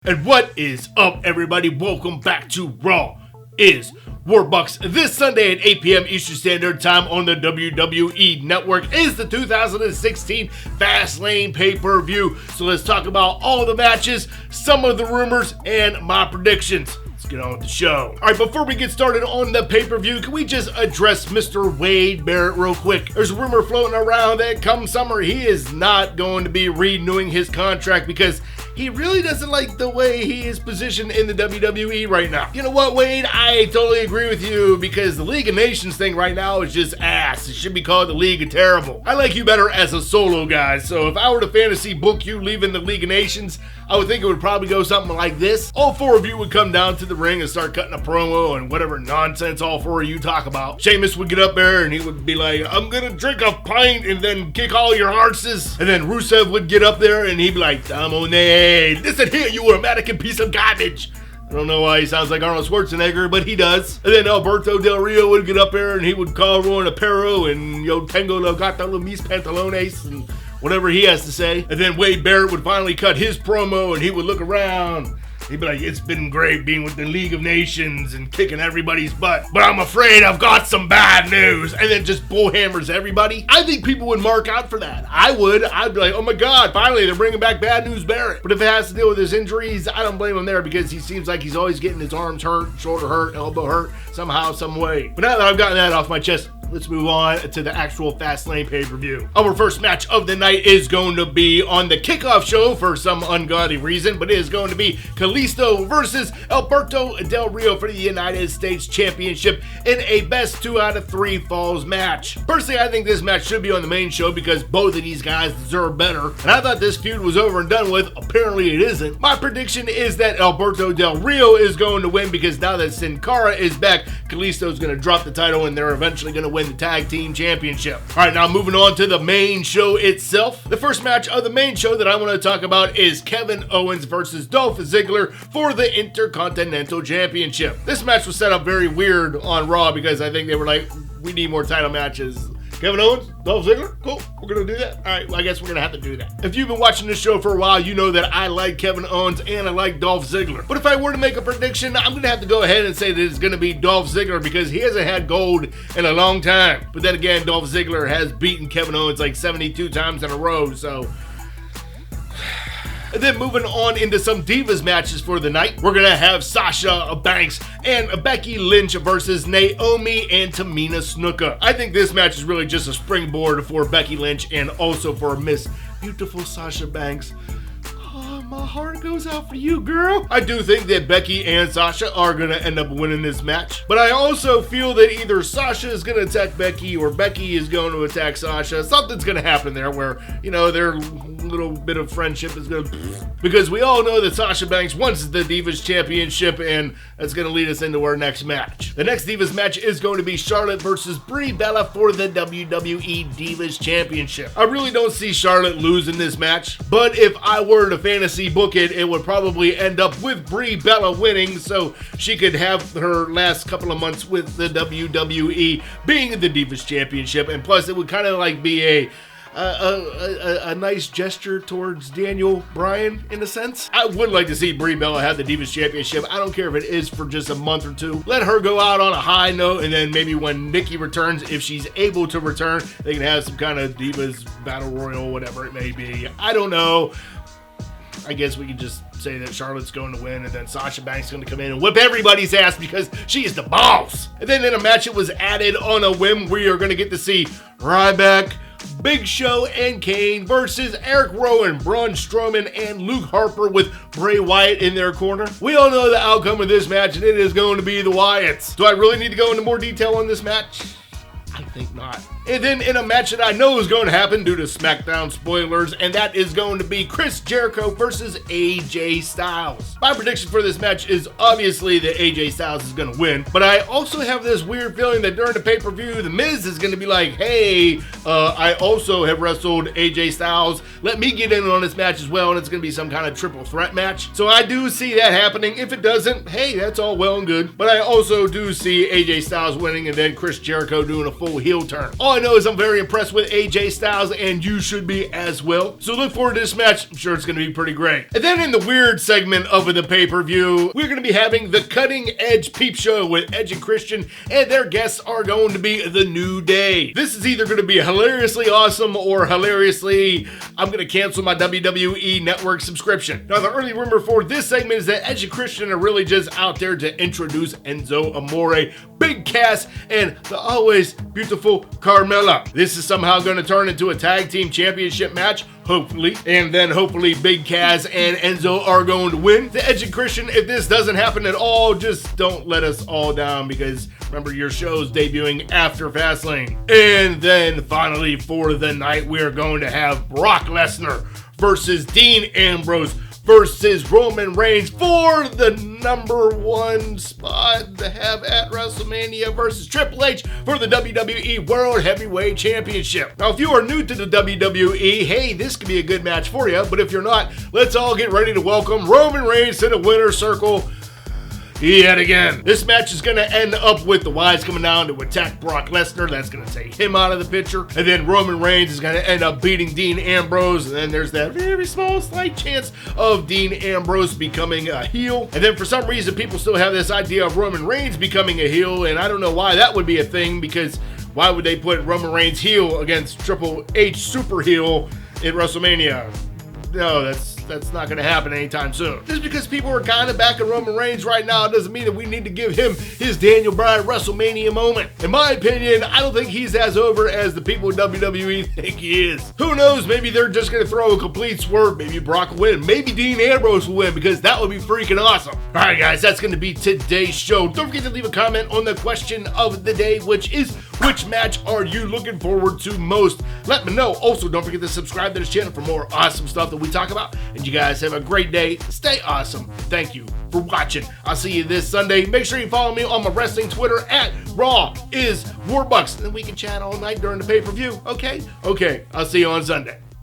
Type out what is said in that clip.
And what is up, everybody? Welcome back to Raw is Warbucks. This Sunday at 8 p.m. Eastern Standard Time on the WWE Network is the 2016 Fastlane pay-per-view. So let's talk about all the matches, some of the rumors, and my predictions. Let's get on with the show. All right, before we get started on the pay-per-view, can we just address Mr. Wade Barrett real quick? There's a rumor floating around that come summer, he is not going to be renewing his contract because he really doesn't like the way he is positioned in the WWE right now. You know what, Wade? I totally agree with you because the League of Nations thing right now is just ass. It should be called the League of Terrible. I like you better as a solo guy, so if I were to fantasy book you leaving the League of Nations, I would think it would probably go something like this. All four of you would come down to the ring and start cutting a promo and whatever nonsense all four of you talk about. Sheamus would get up there and he would be like, I'm gonna drink a pint and then kick all your heartses. And then Rusev would get up there and he'd be like, Domone, listen here, you American piece of garbage. I don't know why he sounds like Arnold Schwarzenegger, but he does. And then Alberto Del Rio would get up there and he would call everyone a perro and yo tengo lo gato lo mis pantalones and whatever he has to say. And then Wade Barrett would finally cut his promo and he would look around. He'd be like, it's been great being with the League of Nations and kicking everybody's butt, but I'm afraid I've got some bad news. And then just bullhammers everybody. I think people would mark out for that. I would. I'd be like, oh my God, finally they're bringing back Bad News Barrett. But if it has to deal with his injuries, I don't blame him there because he seems like he's always getting his arms hurt, shoulder hurt, elbow hurt, somehow, some way. But now that I've gotten that off my chest, let's move on to the actual Fastlane pay-per-view. Our first match of the night is going to be on the Kickoff show for some ungodly reason, but it is going to be Kalisto versus Alberto Del Rio for the United States Championship in a best 2 out of 3 falls match. Personally, I think this match should be on the main show because both of these guys deserve better, and I thought this feud was over and done with. Apparently it isn't. My prediction is that Alberto Del Rio is going to win because now that Sin Cara is back, Kalisto is going to drop the title and they're eventually going to win the tag team championship. All right, now moving on to the main show itself. The first match of the main show that I want to talk about is Kevin Owens versus Dolph Ziggler for the Intercontinental Championship. This match was set up very weird on Raw because I think they were like, we need more title matches. Kevin Owens, Dolph Ziggler, cool, we're gonna do that. All right, well, I guess we're gonna have to do that. If you've been watching this show for a while, you know that I like Kevin Owens and I like Dolph Ziggler. But if I were to make a prediction, I'm gonna have to go ahead and say that it's gonna be Dolph Ziggler because he hasn't had gold in a long time. But then again, Dolph Ziggler has beaten Kevin Owens like 72 times in a row, so. And then moving on into some Divas matches for the night, we're going to have Sasha Banks and Becky Lynch versus Naomi and Tamina Snucka. I think this match is really just a springboard for Becky Lynch and also for Miss Beautiful Sasha Banks. My heart goes out for you, girl. I do think that Becky and Sasha are going to end up winning this match. But I also feel that either Sasha is going to attack Becky or Becky is going to attack Sasha. Something's going to happen there where, you know, their little bit of friendship is going to... Because we all know that Sasha Banks wants the Divas Championship and that's going to lead us into our next match. The next Divas match is going to be Charlotte versus Brie Bella for the WWE Divas Championship. I really don't see Charlotte losing this match, but if I were to fantasy book it, it would probably end up with Brie Bella winning so she could have her last couple of months with the WWE being the Divas Championship, and plus it would kind of like be a nice gesture towards Daniel Bryan in a sense. I would like to see Brie Bella have the Divas Championship. I don't care if it is for just a month or two. Let her go out on a high note, and then maybe when Nikki returns, if she's able to return, they can have some kind of Divas Battle Royal, whatever it may be. I don't know. I guess we can just say that Charlotte's going to win and then Sasha Banks is going to come in and whip everybody's ass because she is the boss. And then in a match it was added on a whim, we are going to get to see Ryback, Big Show, and Kane versus Eric Rowan, Braun Strowman, and Luke Harper with Bray Wyatt in their corner. We all know the outcome of this match and it is going to be the Wyatts. Do I really need to go into more detail on this match? I think not. And then in a match that I know is going to happen due to SmackDown spoilers, and that is going to be Chris Jericho versus AJ Styles. My prediction for this match is obviously that AJ Styles is going to win, but I also have this weird feeling that during the pay-per-view, The Miz is going to be like, hey, I also have wrestled AJ Styles. Let me get in on this match as well, and it's going to be some kind of triple threat match. So I do see that happening. If it doesn't, hey, that's all well and good. But I also do see AJ Styles winning and then Chris Jericho doing a full heel turn. On I know is I'm very impressed with AJ Styles, and you should be as well. So look forward to this match. I'm sure it's going to be pretty great. And then in the weird segment of the pay-per-view, we're going to be having the Cutting Edge Peep Show with Edge and Christian, and their guests are going to be The New Day. This is either going to be hilariously awesome or hilariously, I'm going to cancel my WWE Network subscription. Now, the early rumor for this segment is that Edge and Christian are really just out there to introduce Enzo Amore, Big Cass, and the always beautiful Carmella. This is somehow going to turn into a tag team championship match, hopefully, and then hopefully Big Cass and Enzo are going to win. The Edge and Christian, if this doesn't happen at all, just don't let us all down, because remember, your show's debuting after Fastlane. And then finally for the night, we're going to have Brock Lesnar versus Dean Ambrose versus Roman Reigns for the #1 spot to have at WrestleMania versus Triple H for the WWE World Heavyweight Championship. Now, if you are new to the WWE, hey, this could be a good match for you, but if you're not, let's all get ready to welcome Roman Reigns to the winner's circle yet again. This match is going to end up with the Wyatts coming down to attack Brock Lesnar. That's going to take him out of the picture. And then Roman Reigns is going to end up beating Dean Ambrose. And then there's that very small, slight chance of Dean Ambrose becoming a heel. And then for some reason, people still have this idea of Roman Reigns becoming a heel. And I don't know why that would be a thing, because why would they put Roman Reigns heel against Triple H super heel at WrestleMania? No, that's not going to happen anytime soon. Just because people are kind of backing Roman Reigns right now doesn't mean that we need to give him his Daniel Bryan WrestleMania moment. In my opinion, I don't think he's as over as the people in WWE think he is. Who knows, maybe they're just going to throw a complete swerve. Maybe Brock will win. Maybe Dean Ambrose will win, because that would be freaking awesome. Alright guys, that's going to be today's show. Don't forget to leave a comment on the question of the day, which is, which match are you looking forward to most? Let me know. Also, don't forget to subscribe to this channel for more awesome stuff that we talk about. And you guys have a great day. Stay awesome. Thank you for watching. I'll see you this Sunday. Make sure you follow me on my wrestling Twitter at @RawIsWarbucks. And then we can chat all night during the pay-per-view. Okay? Okay. I'll see you on Sunday.